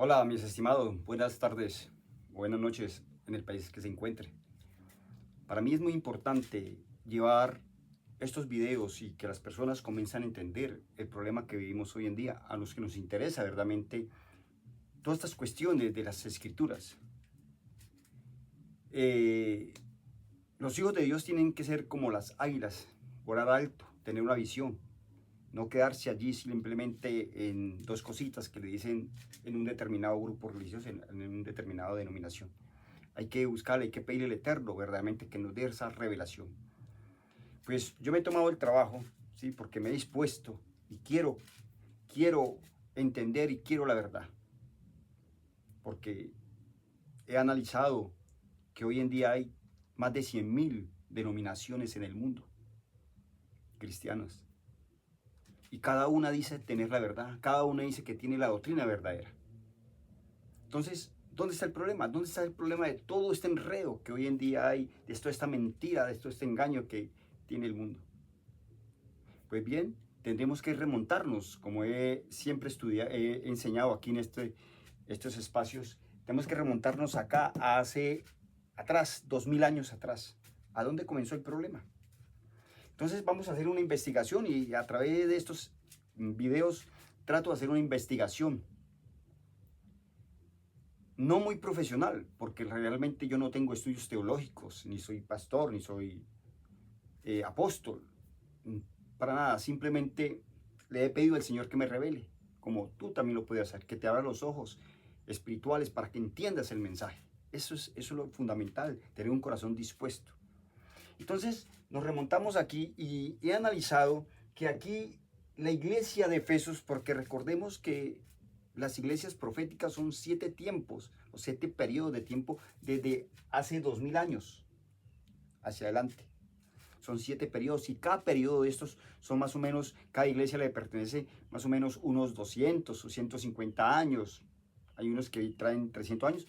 Hola, mis estimados, buenas tardes, buenas noches en el país que se encuentre. Para mí es muy importante llevar estos videos y que las personas comiencen a entender el problema que vivimos hoy en día, a los que nos interesa verdaderamente todas estas cuestiones de las escrituras. Eh, los hijos de Dios tienen que ser como las águilas, volar alto, tener una visión, no quedarse allí simplemente en dos cositas que le dicen en un determinado grupo religioso, en un determinado denominación. Hay que buscarle, hay que pedirle al Eterno verdaderamente que nos dé esa revelación. Pues yo me he tomado el trabajo, ¿sí? Porque me he dispuesto y quiero entender y quiero la verdad. Porque he analizado que hoy en día hay más de 100.000 denominaciones en el mundo, cristianas. Y cada una dice tener la verdad, cada una dice que tiene la doctrina verdadera. Entonces, ¿dónde está el problema? ¿Dónde está el problema de todo este enredo que hoy en día hay, de toda esta mentira, de todo este engaño que tiene el mundo? Pues bien, tendremos que remontarnos, como he siempre he enseñado aquí en estos espacios, tenemos que remontarnos acá, atrás, 2000 años atrás. ¿A dónde comenzó el problema? Entonces vamos a hacer una investigación y a través de estos videos trato de hacer una investigación no muy profesional, porque realmente yo no tengo estudios teológicos, ni soy pastor, ni soy apóstol, para nada, simplemente le he pedido al Señor que me revele, como tú también lo puedes hacer, que te abra los ojos espirituales para que entiendas el mensaje. Eso es lo fundamental, tener un corazón dispuesto. Entonces nos remontamos aquí y he analizado que aquí la iglesia de Efesos, porque recordemos que las iglesias proféticas son 7 tiempos, o 7 periodos de tiempo desde hace 2000 años hacia adelante. Son 7 periodos y cada periodo de estos son más o menos, cada iglesia le pertenece más o menos unos 200 o 150 años. Hay unos que traen 300 años,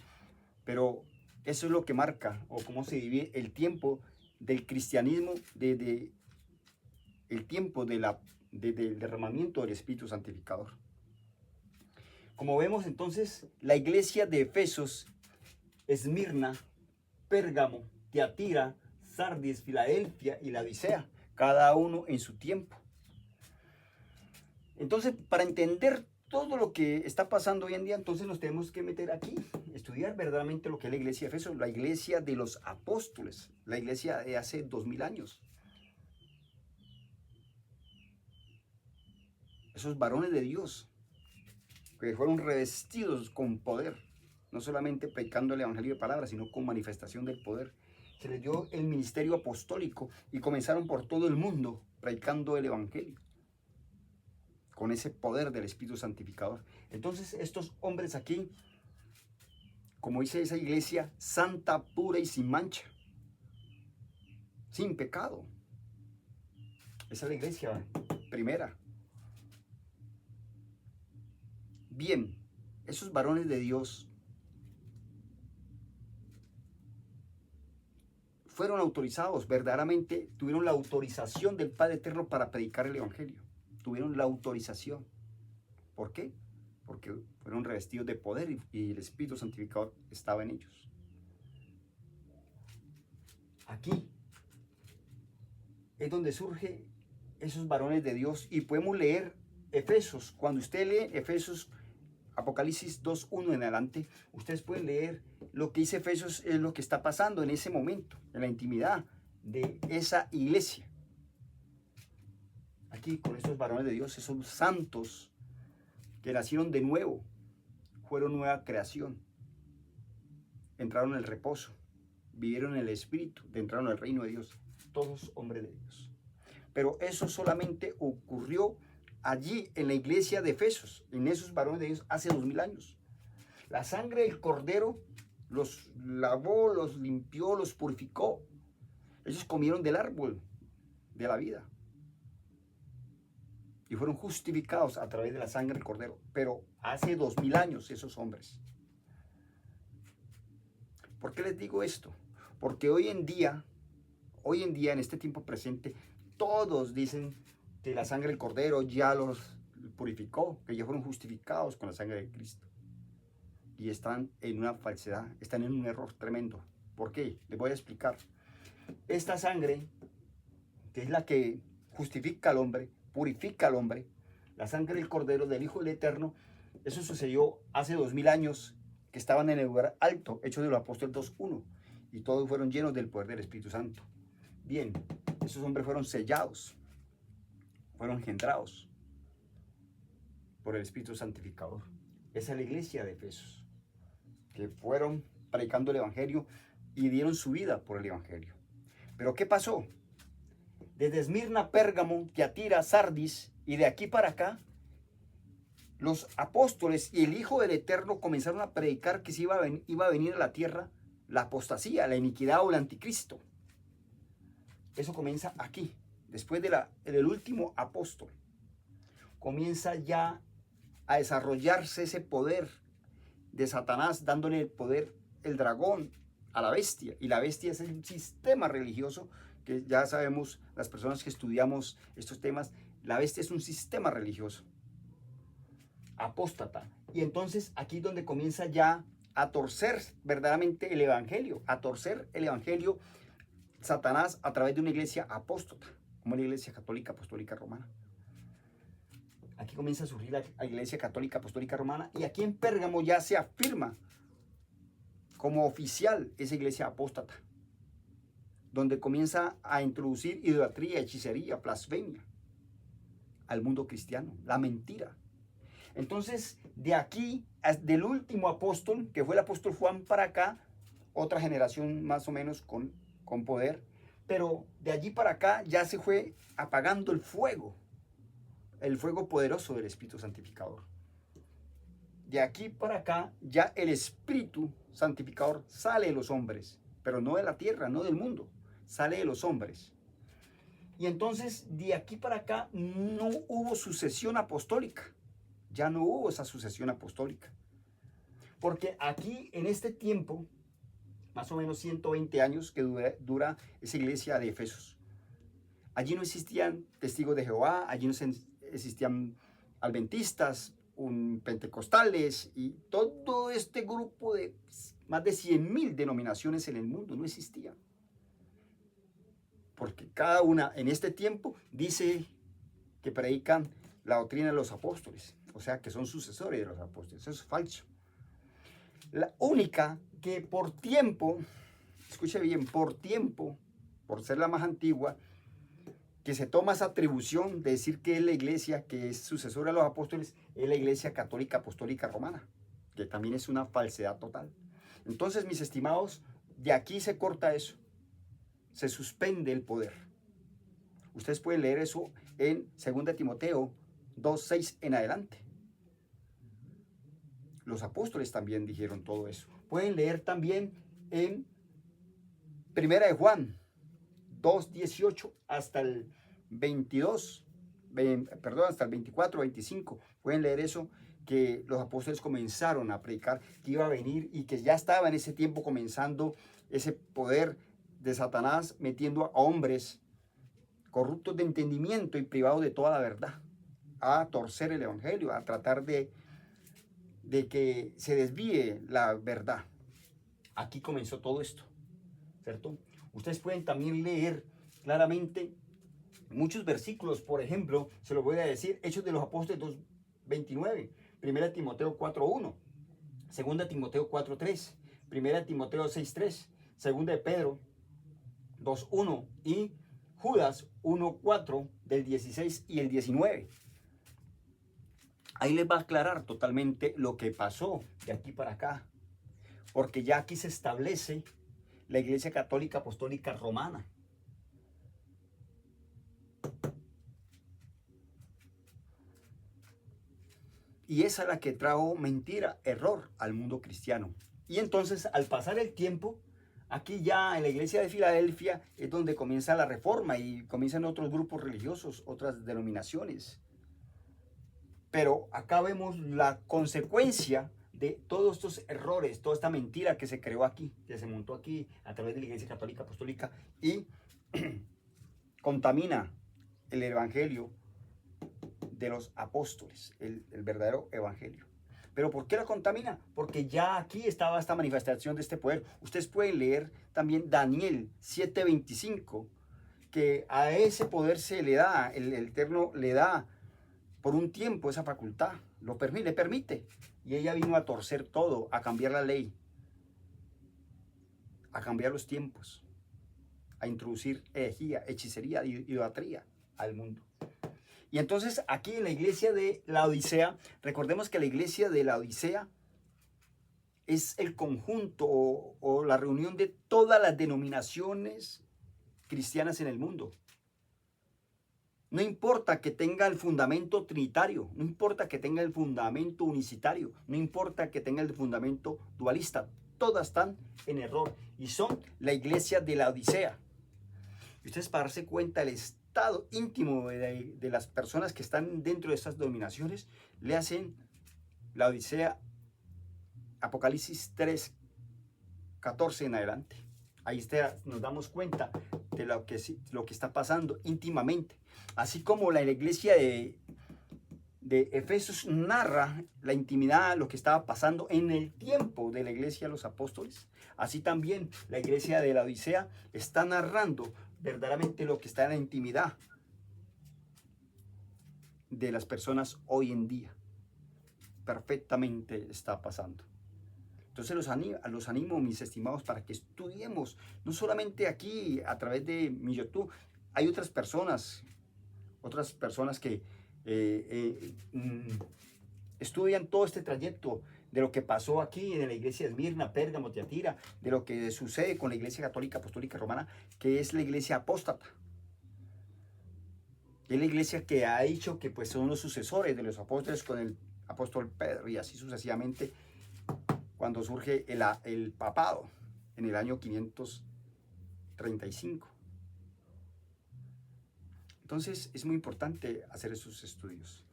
pero eso es lo que marca o cómo se divide el tiempo del cristianismo desde el tiempo del derramamiento del Espíritu Santificador. Como vemos entonces, la iglesia de Efesos, Esmirna, Pérgamo, Tiatira, Sardis, Filadelfia y Laodicea, cada uno en su tiempo. Entonces, para entender todo lo que está pasando hoy en día, entonces nos tenemos que meter aquí, estudiar verdaderamente lo que es la iglesia de Efesos, la iglesia de los apóstoles, la iglesia de hace 2000 años. Esos varones de Dios que fueron revestidos con poder, no solamente predicando el evangelio de palabras, sino con manifestación del poder. Se les dio el ministerio apostólico y comenzaron por todo el mundo predicando el evangelio con ese poder del Espíritu Santificador. Entonces estos hombres aquí, como dice esa iglesia, santa, pura y sin mancha, sin pecado. Esa es la iglesia primera. Bien, esos varones de Dios fueron autorizados, verdaderamente tuvieron la autorización del Padre Eterno para predicar el Evangelio. Tuvieron la autorización. ¿Por qué? Porque fueron revestidos de poder y el Espíritu Santificador estaba en ellos. Aquí es donde surgen esos varones de Dios y podemos leer Efesios. Cuando usted lee Efesios, Apocalipsis 2:1 en adelante, ustedes pueden leer lo que dice Efesios, es lo que está pasando en ese momento, en la intimidad de esa iglesia. Aquí con estos varones de Dios, esos santos que nacieron de nuevo, fueron nueva creación, entraron en el reposo, vivieron en el Espíritu, entraron al reino de Dios, todos hombres de Dios. Pero eso solamente ocurrió allí en la iglesia de Efesos, en esos varones de Dios hace 2000 años. La sangre del Cordero los lavó, los limpió, los purificó. Ellos comieron del árbol de la vida y fueron justificados a través de la sangre del Cordero. Pero hace 2000 años esos hombres. ¿Por qué les digo esto? Porque hoy en día, en este tiempo presente, todos dicen que la sangre del Cordero ya los purificó, que ya fueron justificados con la sangre de Cristo. y están en una falsedad, están en un error tremendo. ¿Por qué? Les voy a explicar. Esta sangre, que es la que justifica al hombre, purifica al hombre, la sangre del Cordero, del Hijo del Eterno, eso sucedió hace 2000 años, que estaban en el lugar alto, Hechos de los Apóstoles 2:1, y todos fueron llenos del poder del Espíritu Santo. Bien, esos hombres fueron sellados, fueron engendrados por el Espíritu Santificador. Esa es la iglesia de Efesos, que fueron predicando el Evangelio y dieron su vida por el Evangelio. Pero ¿qué pasó? Desde Esmirna, Pérgamo, Tiatira, Sardis y de aquí para acá, los apóstoles y el Hijo del Eterno comenzaron a predicar que se iba a venir a la tierra la apostasía, la iniquidad o el anticristo. Eso comienza aquí, después del último apóstol. Comienza ya a desarrollarse ese poder de Satanás, dándole el poder, el dragón, a la bestia. Y la bestia es un sistema religioso que ya sabemos, las personas que estudiamos estos temas, la bestia es un sistema religioso apóstata. Y entonces aquí es donde comienza ya a torcer verdaderamente el evangelio, a torcer el evangelio Satanás a través de una iglesia apóstata, como la iglesia católica apostólica romana. Aquí comienza a surgir la iglesia católica apostólica romana, y aquí en Pérgamo ya se afirma como oficial esa iglesia apóstata, donde comienza a introducir idolatría, hechicería, blasfemia al mundo cristiano, la mentira. Entonces, de aquí, del último apóstol, que fue el apóstol Juan, para acá, otra generación más o menos con poder, pero de allí para acá ya se fue apagando el fuego poderoso del Espíritu Santificador. De aquí para acá, ya el Espíritu Santificador sale de los hombres, pero no de la tierra, no del mundo, sale de los hombres. Y entonces, de aquí para acá, no hubo sucesión apostólica. Ya no hubo esa sucesión apostólica. Porque aquí, en este tiempo, más o menos 120 años que dura esa iglesia de Efesos, allí no existían testigos de Jehová, allí no existían adventistas, pentecostales y todo este grupo de más de 100.000 denominaciones en el mundo no existía. Porque cada una en este tiempo dice que predican la doctrina de los apóstoles, o sea que son sucesores de los apóstoles. Eso es falso. La única que por tiempo, escuche bien, por tiempo, por ser la más antigua, que se toma esa atribución de decir que es la iglesia que es sucesora de los apóstoles, es la iglesia católica apostólica romana, que también es una falsedad total. Entonces, mis estimados, de aquí se corta eso, se suspende el poder. Ustedes pueden leer eso en 2 Timoteo 2:6 en adelante. Los apóstoles también dijeron todo eso. Pueden leer también en 1 de Juan 2:18 hasta el 22, hasta el 24, 25. Pueden leer eso, que los apóstoles comenzaron a predicar que iba a venir y que ya estaba en ese tiempo comenzando ese poder de Satanás metiendo a hombres corruptos de entendimiento y privados de toda la verdad a torcer el evangelio, a tratar de que se desvíe la verdad. Aquí comenzó todo esto, ¿cierto? Ustedes pueden también leer claramente muchos versículos. Por ejemplo, se los voy a decir: Hechos de los Apóstoles 2:29, 1 Timoteo 4:1, 2 Timoteo 4:3, 1 Timoteo 6:3, 2 de Pedro 2:1 y Judas 1:4 del 16 y el 19. Ahí les va a aclarar totalmente lo que pasó de aquí para acá, porque ya aquí se establece la Iglesia Católica Apostólica Romana. Y esa es la que trajo mentira, error al mundo cristiano. Y entonces, al pasar el tiempo, aquí ya en la iglesia de Filadelfia es donde comienza la reforma y comienzan otros grupos religiosos, otras denominaciones. Pero acá vemos la consecuencia de todos estos errores, toda esta mentira que se creó aquí, que se montó aquí a través de la Iglesia Católica Apostólica y contamina el evangelio de los apóstoles, el verdadero evangelio. ¿Pero por qué la contamina? Porque ya aquí estaba esta manifestación de este poder. Ustedes pueden leer también Daniel 7:25, que a ese poder se le da, el Eterno le da por un tiempo esa facultad, le permite. Y ella vino a torcer todo, a cambiar la ley, a cambiar los tiempos, a introducir herejía, hechicería, idolatría al mundo. Y entonces aquí en la iglesia de la Odisea, recordemos que la iglesia de la Odisea es el conjunto o la reunión de todas las denominaciones cristianas en el mundo. No importa que tenga el fundamento trinitario, no importa que tenga el fundamento unicitario, no importa que tenga el fundamento dualista, todas están en error y son la iglesia de la Odisea. Y ustedes, para darse cuenta del estado íntimo de las personas que están dentro de estas denominaciones, le hacen la Odisea, Apocalipsis 3:14 en adelante. Ahí nos damos cuenta de lo que está pasando íntimamente. Así como la iglesia de Efesios narra la intimidad, lo que estaba pasando en el tiempo de la iglesia de los apóstoles, así también la iglesia de la Odisea está narrando verdaderamente lo que está en la intimidad de las personas hoy en día. Perfectamente está pasando. Entonces los animo, mis estimados, para que estudiemos, no solamente aquí a través de mi YouTube. Hay otras personas que estudian todo este trayecto de lo que pasó aquí en la iglesia de Esmirna, Pérgamo, Tiatira, de lo que sucede con la iglesia católica apostólica romana, que es la iglesia apóstata. Es la iglesia que ha dicho que pues son los sucesores de los apóstoles con el apóstol Pedro, y así sucesivamente, cuando surge el papado en el año 535. Entonces es muy importante hacer esos estudios.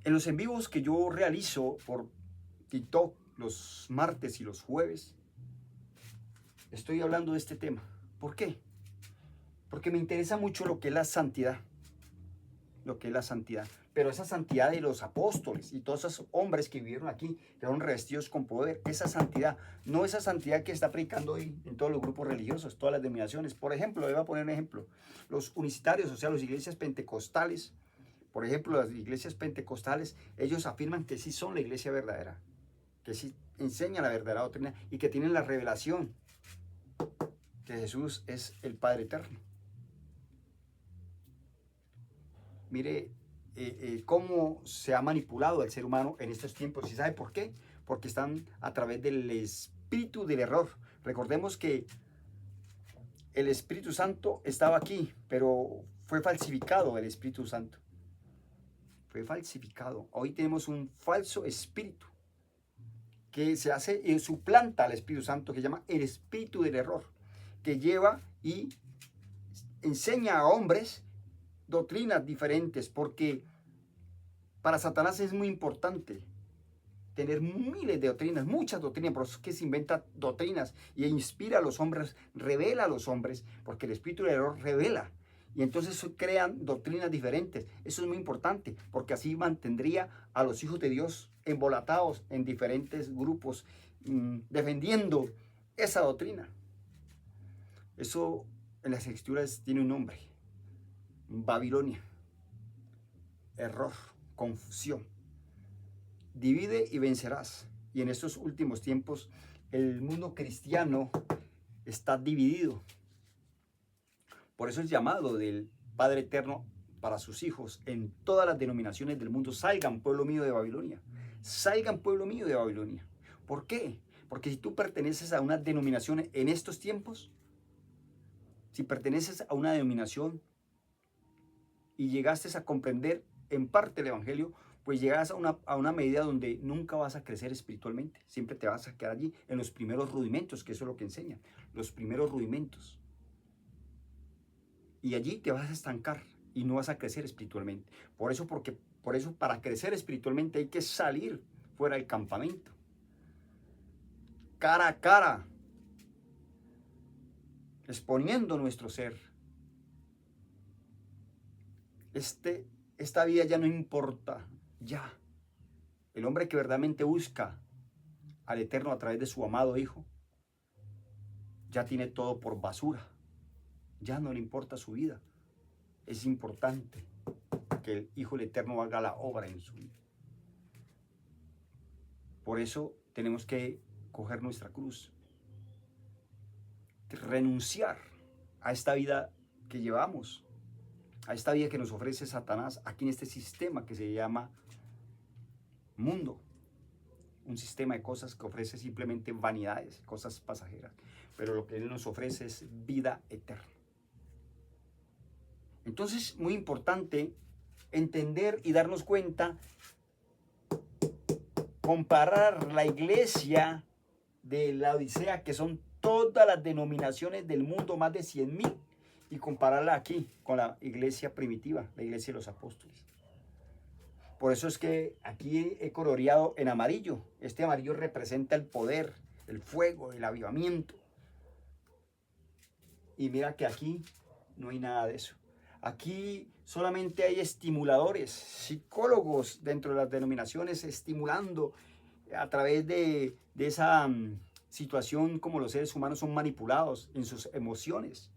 En los en vivos que yo realizo por TikTok los martes y los jueves, estoy hablando de este tema. ¿Por qué? Porque me interesa mucho lo que es la santidad. Lo que es la santidad. Pero esa santidad de los apóstoles y todos esos hombres que vivieron aquí, que fueron revestidos con poder, esa santidad, no esa santidad que está predicando hoy en todos los grupos religiosos, todas las denominaciones. Por ejemplo, le voy a poner un ejemplo. Los unicitarios, o sea, las iglesias pentecostales, por ejemplo, las iglesias pentecostales, ellos afirman que sí son la iglesia verdadera, que sí enseñan la verdadera doctrina y que tienen la revelación que Jesús es el Padre eterno. Mire cómo se ha manipulado el ser humano en estos tiempos. ¿Y sabe por qué? Porque están a través del espíritu del error. Recordemos que el Espíritu Santo estaba aquí, pero fue falsificado el Espíritu Santo. Fue falsificado. Hoy tenemos un falso espíritu que se hace y suplanta al Espíritu Santo, que se llama el espíritu del error, que lleva y enseña a hombres doctrinas diferentes, porque para Satanás es muy importante tener miles de doctrinas, muchas doctrinas, por eso es que se inventa doctrinas y inspira a los hombres, revela a los hombres, porque el espíritu del error revela. Y entonces crean doctrinas diferentes. Eso es muy importante, porque así mantendría a los hijos de Dios embolatados en diferentes grupos, defendiendo esa doctrina. Eso en las escrituras tiene un nombre: Babilonia, error, confusión. Divide y vencerás. Y en estos últimos tiempos el mundo cristiano está dividido. Por eso el llamado del Padre Eterno para sus hijos en todas las denominaciones del mundo: salgan, pueblo mío de Babilonia. Salgan, pueblo mío de Babilonia. ¿Por qué? Porque si tú perteneces a una denominación en estos tiempos, si perteneces a una denominación y llegaste a comprender en parte el Evangelio, pues llegas a una medida donde nunca vas a crecer espiritualmente. Siempre te vas a quedar allí en los primeros rudimentos, que eso es lo que enseñan, los primeros rudimentos. Y allí te vas a estancar y no vas a crecer espiritualmente. Por eso, para crecer espiritualmente hay que salir fuera del campamento. Cara a cara, exponiendo nuestro ser. Esta vida ya no importa, ya. El hombre que verdaderamente busca al Eterno a través de su amado Hijo, ya tiene todo por basura. Ya no le importa su vida. Es importante que el Hijo del Eterno haga la obra en su vida. Por eso tenemos que coger nuestra cruz, renunciar a esta vida que llevamos, a esta vida que nos ofrece Satanás aquí en este sistema que se llama mundo. Un sistema de cosas que ofrece simplemente vanidades, cosas pasajeras. Pero lo que Él nos ofrece es vida eterna. Entonces, muy importante entender y darnos cuenta, comparar la iglesia de la Odisea, que son todas las denominaciones del mundo, más de 100,000, y compararla aquí con la iglesia primitiva, la iglesia de los apóstoles. Por eso es que aquí he coloreado en amarillo. Este amarillo representa el poder, el fuego, el avivamiento. Y mira que aquí no hay nada de eso. Aquí solamente hay estimuladores, psicólogos dentro de las denominaciones, estimulando a través de esa situación como los seres humanos son manipulados en sus emociones.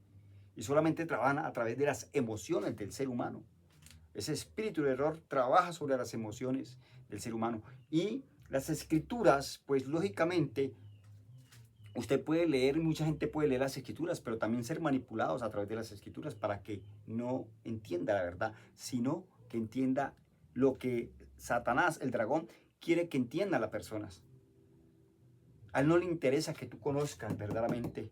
Y solamente trabajan a través de las emociones del ser humano. Ese espíritu del error trabaja sobre las emociones del ser humano. Y las escrituras, pues lógicamente, usted puede leer, mucha gente puede leer las escrituras, pero también ser manipulados a través de las escrituras para que no entienda la verdad, sino que entienda lo que Satanás, el dragón, quiere que entiendan las personas. A él no le interesa que tú conozcas verdaderamente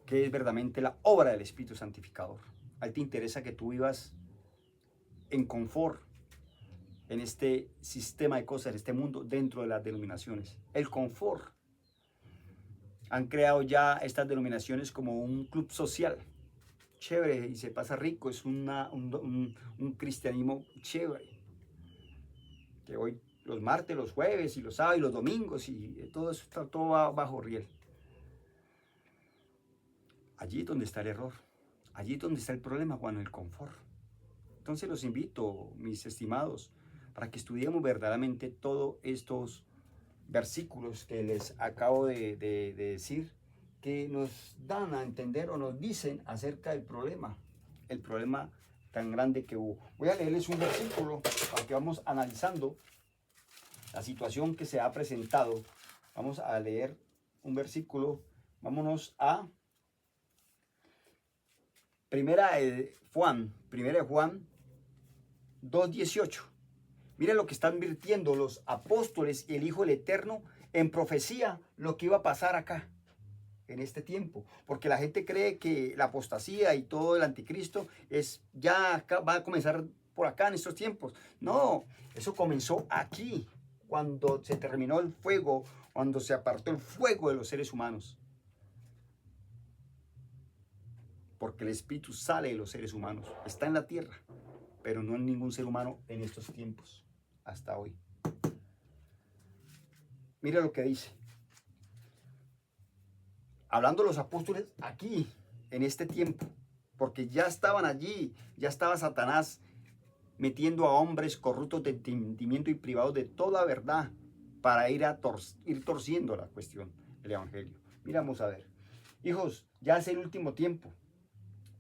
qué es verdaderamente la obra del Espíritu Santificador. A él te interesa que tú vivas en confort en este sistema de cosas, en este mundo, dentro de las denominaciones. El confort. Han creado ya estas denominaciones como un club social. Chévere, y se pasa rico, es un cristianismo chévere. Que hoy los martes, los jueves, y los sábados, y los domingos, y todo eso está todo bajo riel. Allí es donde está el error. Allí es donde está el problema, cuando el confort. Entonces los invito, mis estimados, para que estudiemos verdaderamente todos estos versículos que les acabo de decir, que nos dan a entender o nos dicen acerca del problema, el problema tan grande que hubo. Voy a leerles un versículo para que vamos analizando la situación que se ha presentado. Vamos a leer un versículo. Vámonos a Primera de Juan 2:18. Miren lo que están advirtiendo los apóstoles y el Hijo del Eterno en profecía, lo que iba a pasar acá, en este tiempo. Porque la gente cree que la apostasía y todo el anticristo ya acá, va a comenzar por acá en estos tiempos. No, eso comenzó aquí, cuando se terminó el fuego, cuando se apartó el fuego de los seres humanos. Porque el Espíritu sale de los seres humanos, está en la tierra, pero no en ningún ser humano en estos tiempos, hasta hoy. Mira lo que dice. Hablando los apóstoles aquí, en este tiempo, porque ya estaban allí, ya estaba Satanás metiendo a hombres corruptos de entendimiento y privados de toda verdad para ir torciendo la cuestión, el evangelio. Mira, vamos a ver. Hijos, ya es el último tiempo.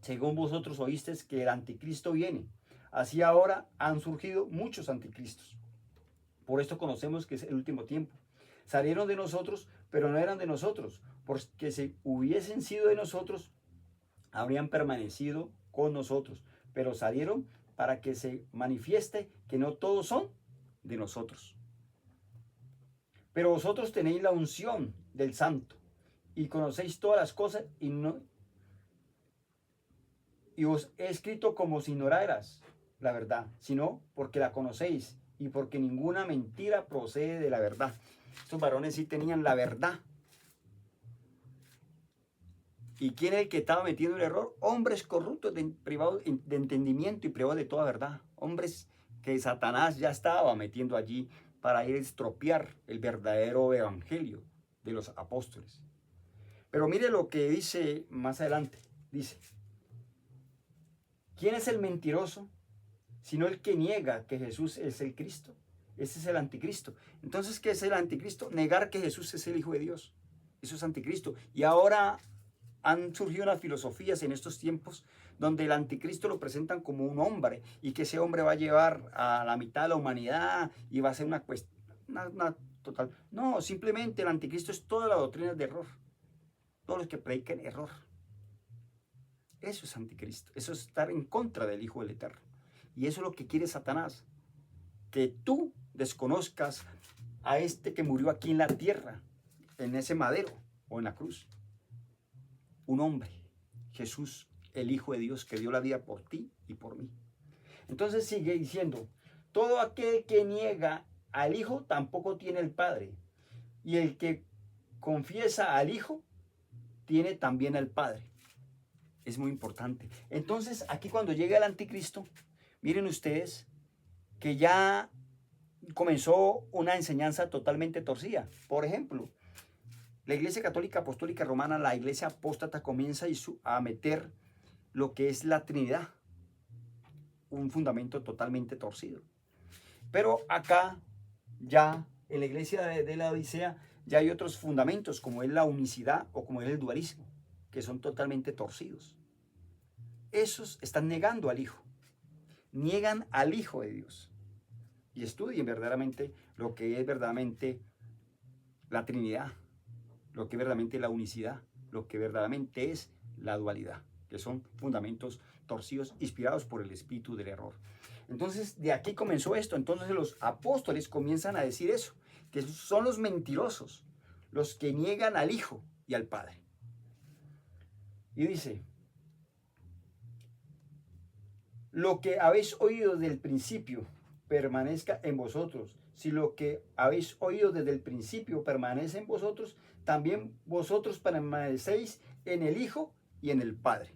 Según vosotros oísteis que el anticristo viene. Así ahora han surgido muchos anticristos. Por esto conocemos que es el último tiempo. Salieron de nosotros, pero no eran de nosotros, porque si hubiesen sido de nosotros, habrían permanecido con nosotros. Pero salieron para que se manifieste que no todos son de nosotros. Pero vosotros tenéis la unción del Santo y conocéis todas las cosas y os he escrito como si ignoraras la verdad, sino porque la conocéis y porque ninguna mentira procede de la verdad. Estos varones sí tenían la verdad. ¿Y quién es el que estaba metiendo el error? Hombres corruptos privados de entendimiento y privados de toda verdad. Hombres que Satanás ya estaba metiendo allí para ir a estropear el verdadero evangelio de los apóstoles. Pero mire lo que dice más adelante. Dice, ¿quién es el mentiroso? Sino el que niega que Jesús es el Cristo. Ese es el anticristo. Entonces, ¿qué es el anticristo? Negar que Jesús es el Hijo de Dios. Eso es anticristo. Y ahora han surgido unas filosofías en estos tiempos donde el anticristo lo presentan como un hombre y que ese hombre va a llevar a la mitad de la humanidad y va a ser una cuestión, una total. No, simplemente el anticristo es toda la doctrina de error. Todos los que predican error. Eso es anticristo. Eso es estar en contra del Hijo del Eterno. Y eso es lo que quiere Satanás. Que tú desconozcas a este que murió aquí en la tierra, en ese madero o en la cruz. Un hombre, Jesús, el Hijo de Dios, que dio la vida por ti y por mí. Entonces sigue diciendo, todo aquel que niega al Hijo tampoco tiene el Padre. Y el que confiesa al Hijo tiene también al Padre. Es muy importante. Entonces, aquí cuando llega el anticristo, miren ustedes que ya comenzó una enseñanza totalmente torcida. Por ejemplo, la Iglesia Católica Apostólica Romana, la Iglesia apóstata, comienza a meter lo que es la Trinidad, un fundamento totalmente torcido. Pero acá ya en la Iglesia de la Odisea ya hay otros fundamentos, como es la unicidad o como es el dualismo, que son totalmente torcidos. Esos están negando al Hijo, niegan al Hijo de Dios. Y estudien verdaderamente lo que es verdaderamente la Trinidad, lo que es verdaderamente la unicidad, lo que verdaderamente es la dualidad, que son fundamentos torcidos inspirados por el espíritu del error. Entonces, de aquí comenzó esto. Entonces los apóstoles comienzan a decir eso, que son los mentirosos, los que niegan al Hijo y al Padre. Y dice, lo que habéis oído desde el principio permanezca en vosotros. Si lo que habéis oído desde el principio permanece en vosotros, también vosotros permanecéis en el Hijo y en el Padre.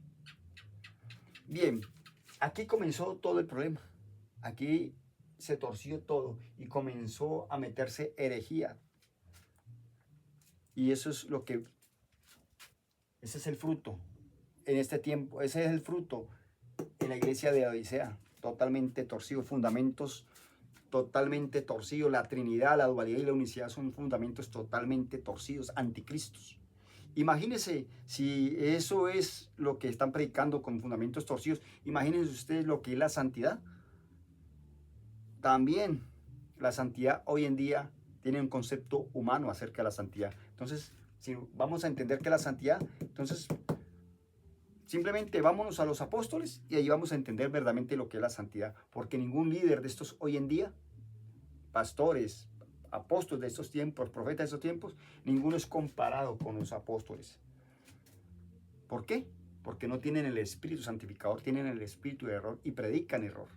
Bien, aquí comenzó todo el problema. Aquí se torció todo y comenzó a meterse herejía. Y eso es lo que, ese es el fruto en este tiempo, ese es el fruto en la iglesia de Odisea, totalmente torcido, fundamentos totalmente torcidos, la Trinidad, la dualidad y la unicidad son fundamentos totalmente torcidos, anticristos. Imagínense si eso es lo que están predicando con fundamentos torcidos, imagínense ustedes lo que es la santidad. También la santidad hoy en día tiene un concepto humano acerca de la santidad. Entonces, si vamos a entender que la santidad, entonces simplemente vámonos a los apóstoles y ahí vamos a entender verdaderamente lo que es la santidad, porque ningún líder de estos hoy en día, pastores, apóstoles de estos tiempos, profetas de estos tiempos, ninguno es comparado con los apóstoles. ¿Por qué? Porque no tienen el espíritu santificador, tienen el espíritu de error y predican error.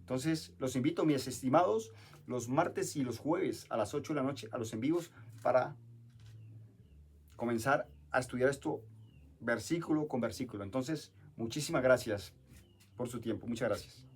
Entonces, los invito, mis estimados, los martes y los jueves a las 8 de la noche a los en vivos para comenzar a estudiar esto versículo con versículo. Entonces, muchísimas gracias por su tiempo. Muchas gracias.